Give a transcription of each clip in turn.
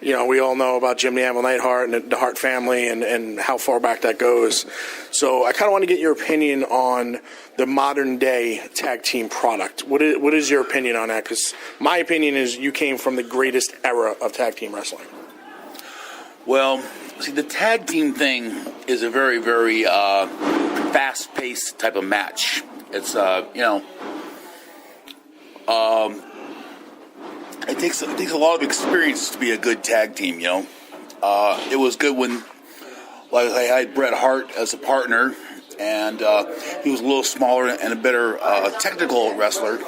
we all know about Jim the Anvil Neidhart and the Hart family and how far back that goes. So I kind of want to get your opinion on the modern day tag team product. What is your opinion on that? Because my opinion is you came from the greatest era of tag team wrestling. Well, see, the tag team thing is a very, very fast-paced type of match. It's, it takes a lot of experience to be a good tag team, It was good when, like, I had Bret Hart as a partner, and he was a little smaller and a better technical wrestler,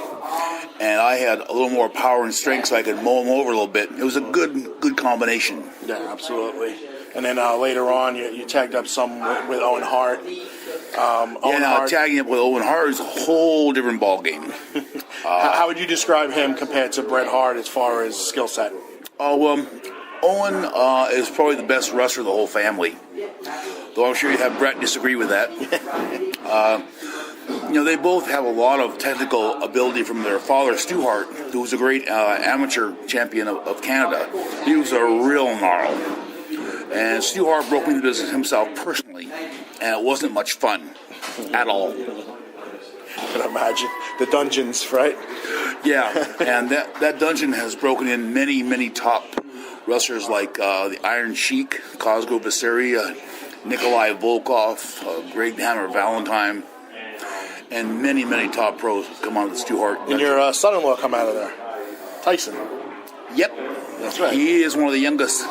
and I had a little more power and strength so I could mow him over a little bit. It was a good combination. Yeah, absolutely. And then later on, you tagged up some with Owen Hart. Tagging up with Owen Hart is a whole different ballgame. How would you describe him compared to Bret Hart as far as skill set? Owen is probably the best wrestler of the whole family. Though I'm sure you'd have Bret disagree with that. They both have a lot of technical ability from their father, Stu Hart, who was a great amateur champion of Canada. He was a real gnarl. And Stu Hart broke into the business himself personally, and it wasn't much fun at all. I can imagine. The dungeons, right? Yeah, and that dungeon has broken in many, many top wrestlers like the Iron Sheik, Cosgrove Basiri, Nikolai Volkov, Greg the Hammer Valentine, and many, many top pros come out of the Stu Hart. And your son-in-law come out of there, Tyson. Yep, that's right. He is one of the youngest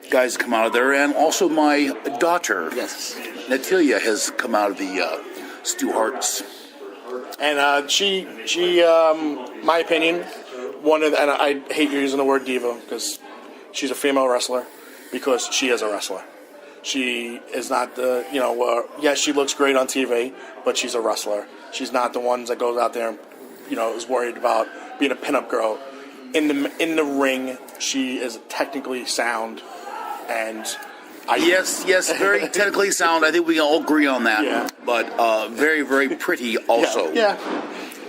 guys to come out of there, and also my daughter, yes, Natalia, has come out of the Stu Harts. And she, my opinion, and I hate using the word diva because she's a female wrestler because she is a wrestler. She is not the, yes, she looks great on TV, but she's a wrestler. She's not the ones that goes out there and, is worried about being a pinup girl. In the ring, she is technically sound, and yes, very technically sound. I think we can all agree on that. Yeah. But very, very pretty also. Yeah.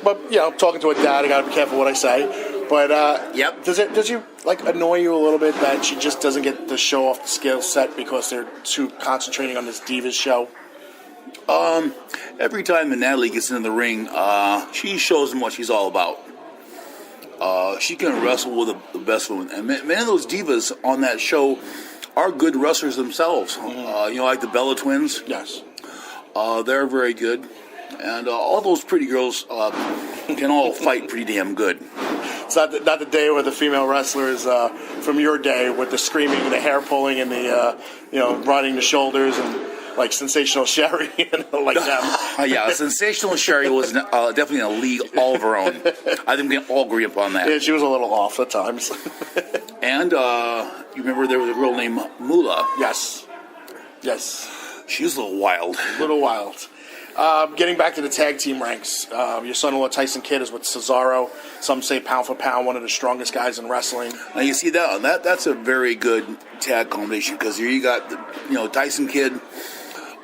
But talking to a dad, I gotta be careful what I say. But yep. Does you annoy you a little bit that she just doesn't get to show off the skill set because they're too concentrating on this Divas show? Every time that Natalie gets into the ring, she shows them what she's all about. She can wrestle with the best of them, and many of those divas on that show are good wrestlers themselves. Mm-hmm. Like the Bella Twins. Yes. They're very good. And all those pretty girls can all fight pretty damn good. It's not the day where the female wrestlers from your day with the screaming, the hair pulling, and the riding the shoulders, and like Sensational Sherry and like them. Yeah, Sensational Sherry was definitely in a league all of her own. I think we can all agree upon that. Yeah, she was a little off at times. And you remember there was a girl named Moolah? Yes. She was a little wild. Getting back to the tag team ranks, your son-in-law Tyson Kidd is with Cesaro. Some say pound for pound, one of the strongest guys in wrestling. Now you see that's a very good tag combination because here you got Tyson Kidd,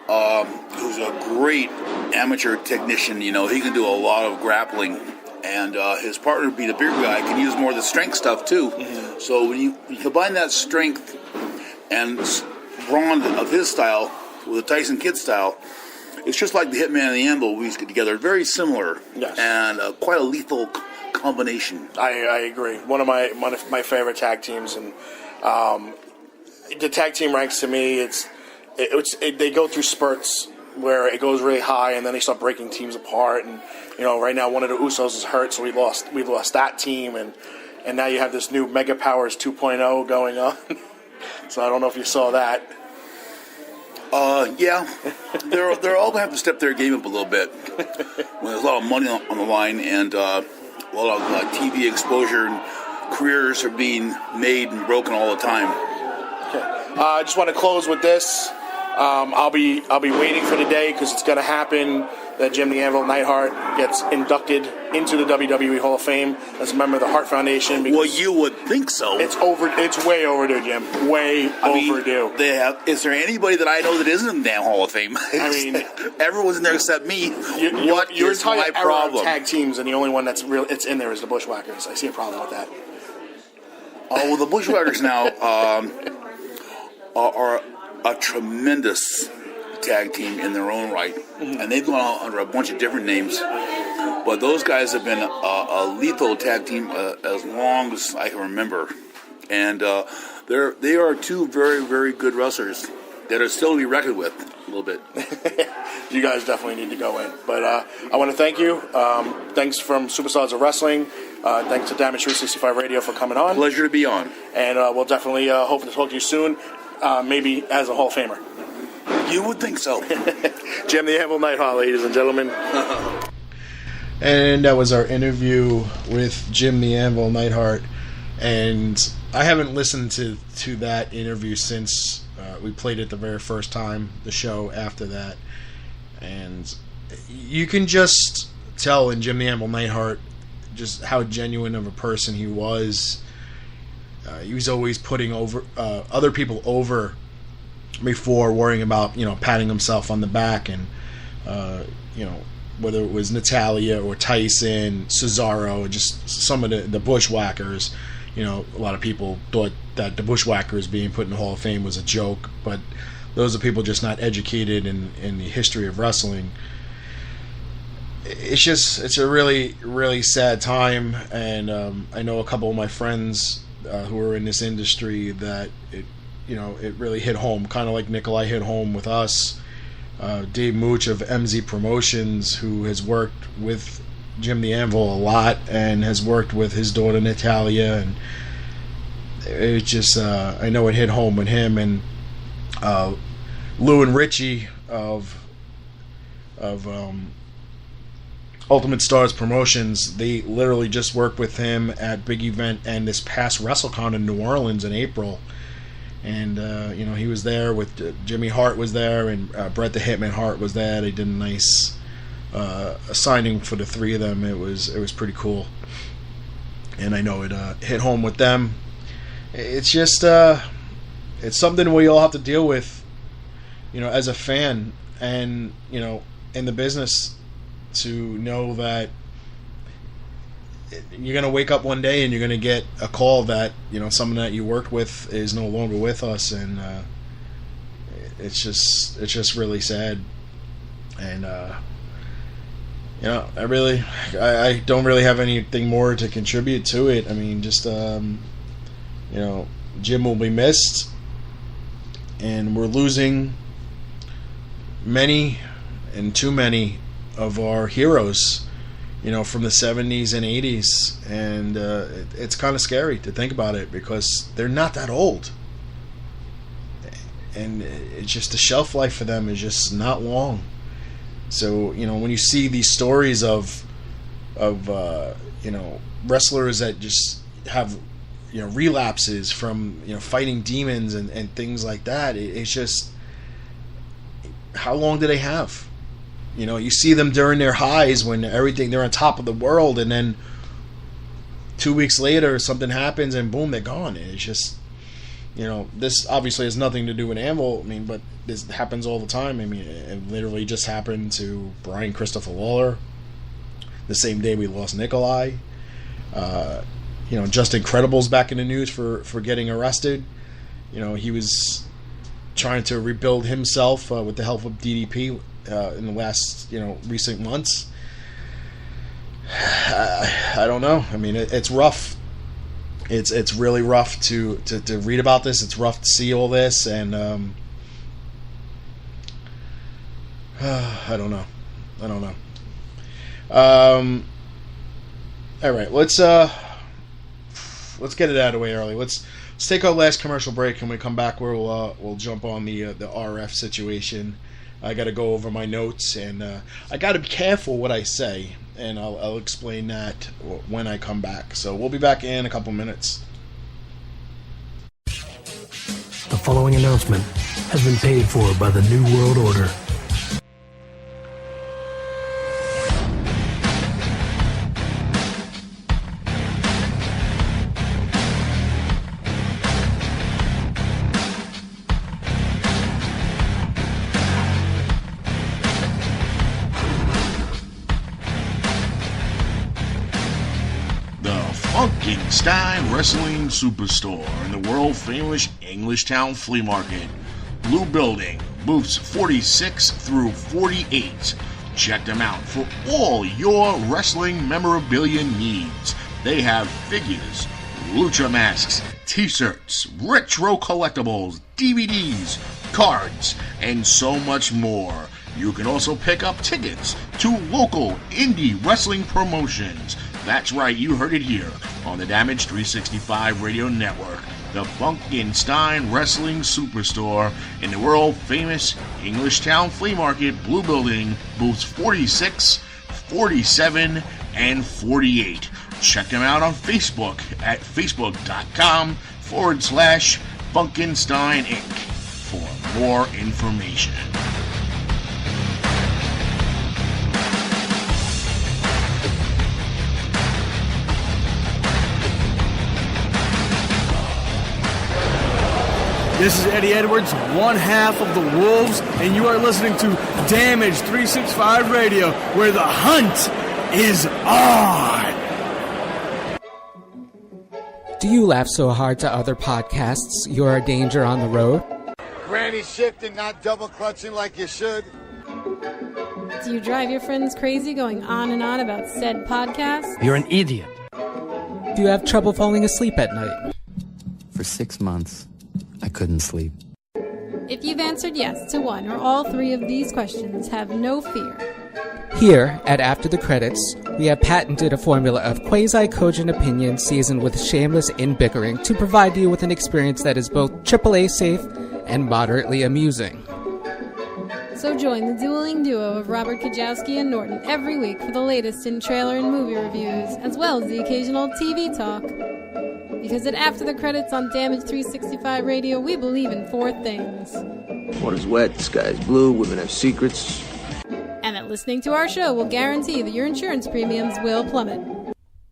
who's a great amateur technician. He can do a lot of grappling, and his partner, being a bigger guy, can use more of the strength stuff too. Mm-hmm. So when you combine that strength and brawn of his style with the Tyson Kidd style, it's just like the Hitman and the Anvil we used to get together. Very similar, yes, and quite a lethal combination. I agree. One of my favorite tag teams, and the tag team ranks to me, they go through spurts where it goes really high, and then they start breaking teams apart. And right now one of the Usos is hurt, so we lost that team, and now you have this new Mega Powers 2.0 going on. So I don't know if you saw that. Yeah, they're all going to have to step their game up a little bit when there's a lot of money on the line and a lot of TV exposure, and careers are being made and broken all the time. Okay. I just want to close with this. I'll be waiting for the day because it's going to happen that Jim the Anvil Neidhart gets inducted into the WWE Hall of Fame as a member of the Hart Foundation. Well, you would think so. It's way overdue, Jim. Overdue. Is there anybody that I know that isn't in the damn Hall of Fame? Everyone's in there except me. What is my problem? Tag teams, and the only one that's in there is the Bushwhackers. I see a problem with that. Oh, well, the Bushwhackers now are a tremendous tag team in their own right, and they've gone out under a bunch of different names. But those guys have been a lethal tag team as long as I can remember, and they are two very, very good wrestlers that are still to be reckoned with a little bit. You guys definitely need to go in. But I want to thank you. Thanks from Superstars of Wrestling. Thanks to Damage 365 Radio for coming on. Pleasure to be on. And we'll definitely hope to talk to you soon, maybe as a Hall of Famer. You would think so. Jim the Anvil Neidhart, ladies and gentlemen. And that was our interview with Jim the Anvil Neidhart. And I haven't listened to that interview since we played it the very first time, the show after that. And you can just tell in Jim the Anvil Neidhart just how genuine of a person he was. He was always putting over other people over before worrying about, patting himself on the back. And, whether it was Natalia or Tyson, Cesaro, just some of the Bushwhackers. A lot of people thought that the Bushwhackers being put in the Hall of Fame was a joke, but those are people just not educated in the history of wrestling. It's a really, really sad time, and I know a couple of my friends who are in this industry that it really hit home, kind of like Nikolai hit home with us. Dave Mooch of MZ Promotions, who has worked with Jim the Anvil a lot and has worked with his daughter Natalia, and it just I know it hit home with him. And Lou and Richie of Ultimate Stars Promotions, they literally just worked with him at Big Event and this past WrestleCon in New Orleans in April. And he was there with Jimmy Hart was there, and Bret the Hitman Hart was there. They did a nice signing for the three of them. It was pretty cool, and I know it hit home with them. It's just it's something we all have to deal with, as a fan, and in the business, to know that you're going to wake up one day and you're going to get a call that someone that you worked with is no longer with us, and it's just really sad. And I don't really have anything more to contribute to it. I mean, just Jim will be missed, and we're losing many and too many of our heroes from the 70s and 80s, and it's kind of scary to think about it because they're not that old, and it's just the shelf life for them is just not long. So when you see these stories of wrestlers that just have relapses from fighting demons and things like that, it's just, how long do they have? You see them during their highs when they're on top of the world, and then 2 weeks later something happens and boom, they're gone. And it's just, this obviously has nothing to do with Anvil. But this happens all the time. It literally just happened to Brian Christopher Lawler the same day we lost Nikolai. Just Incredible's back in the news for getting arrested. He was trying to rebuild himself with the help of DDP in the last recent months. I don't know. It's rough. It's really rough to read about this. It's rough to see all this, and I don't know. All right, let's get it out of the way early. Let's take our last commercial break, and when we come back, we'll jump on the RF situation. I got to go over my notes, and I got to be careful what I say, and I'll explain that when I come back. So we'll be back in a couple minutes. The following announcement has been paid for by the New World Order. Funky Stein Wrestling Superstore in the world-famous Englishtown Flea Market. Blue Building, booths 46 through 48. Check them out for all your wrestling memorabilia needs. They have figures, lucha masks, t-shirts, retro collectibles, DVDs, cards, and so much more. You can also pick up tickets to local indie wrestling promotions. That's right, you heard it here on the Damage 365 Radio Network. The Funkenstein Wrestling Superstore in the world-famous Englishtown Flea Market, Blue Building, booths 46, 47, and 48. Check them out on Facebook at facebook.com/Funkenstein Inc. for more information. This is Eddie Edwards, one half of the Wolves, and you are listening to Damage 365 Radio, where the hunt is on. Do you laugh so hard to other podcasts you're a danger on the road? Granny shifting, not double clutching like you should. Do you drive your friends crazy going on and on about said podcast? You're an idiot. Do you have trouble falling asleep at night? For 6 months, I couldn't sleep. If you've answered yes to one or all three of these questions, have no fear. Here, at After the Credits, we have patented a formula of quasi-cogent opinion seasoned with shameless in-bickering to provide you with an experience that is both AAA safe and moderately amusing. So join the dueling duo of Robert Kajowski and Norton every week for the latest in trailer and movie reviews, as well as the occasional TV talk. Because at After the Credits on Damage 365 Radio, we believe in four things. Water's wet, the sky's blue, women have secrets. And that listening to our show will guarantee that your insurance premiums will plummet.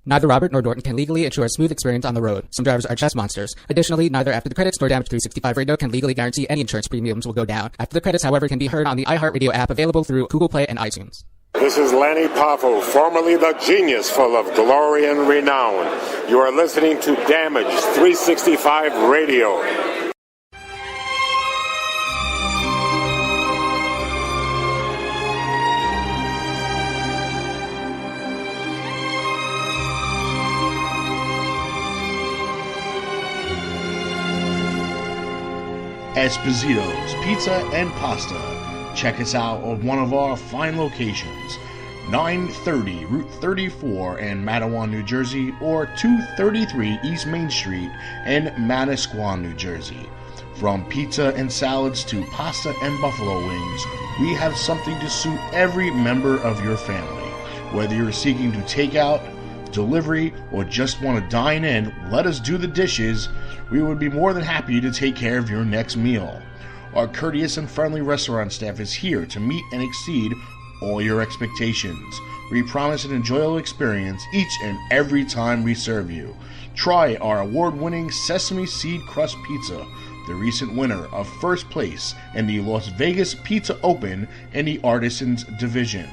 Neither Robert nor Norton can legally ensure a smooth experience on the road. Some drivers are chess monsters. Additionally, neither After the Credits nor Damage 365 Radio can legally guarantee any insurance premiums will go down. After the Credits, however, can be heard on the iHeartRadio app available through Google Play and iTunes. This is Lanny Poffo, formerly the genius full of glory and renown. You are listening to Damage 365 Radio. Esposito's Pizza and Pasta. Check us out on one of our fine locations, 930 Route 34 in Matawan, New Jersey, or 233 East Main Street in Manasquan, New Jersey. From pizza and salads to pasta and buffalo wings, we have something to suit every member of your family. Whether you're seeking to take out, delivery, or just want to dine in, let us do the dishes. We would be more than happy to take care of your next meal. Our courteous and friendly restaurant staff is here to meet and exceed all your expectations. We promise an enjoyable experience each and every time we serve you. Try our award-winning sesame seed crust pizza, the recent winner of first place in the Las Vegas Pizza Open in the Artisans Division.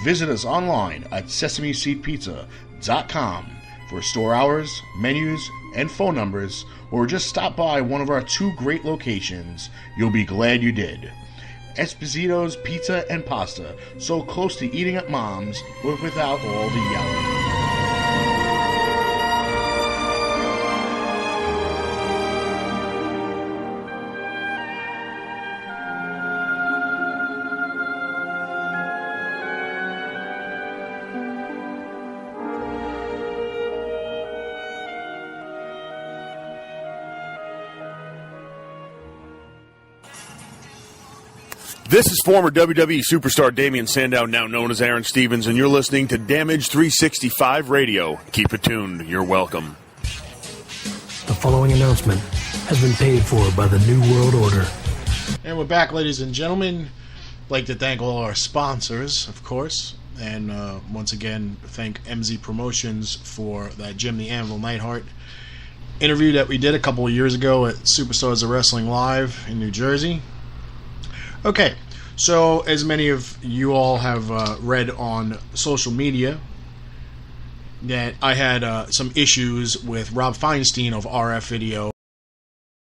Visit us online at sesameseedpizza.com for store hours, menus, and phone numbers, or just stop by one of our two great locations. You'll be glad you did. Esposito's Pizza and Pasta, so close to eating at Mom's, but without all the yelling. This is former WWE superstar Damian Sandow, now known as Aaron Stevens, and you're listening to Damage 365 Radio. Keep it tuned. You're welcome. The following announcement has been paid for by the New World Order. And we're back, ladies and gentlemen. I'd like to thank all our sponsors, of course, and once again thank MZ Promotions for that Jim the Anvil Neidhart interview that we did a couple of years ago at Superstars of Wrestling Live in New Jersey. Okay, so as many of you all have read on social media, that I had some issues with Rob Feinstein of RF Video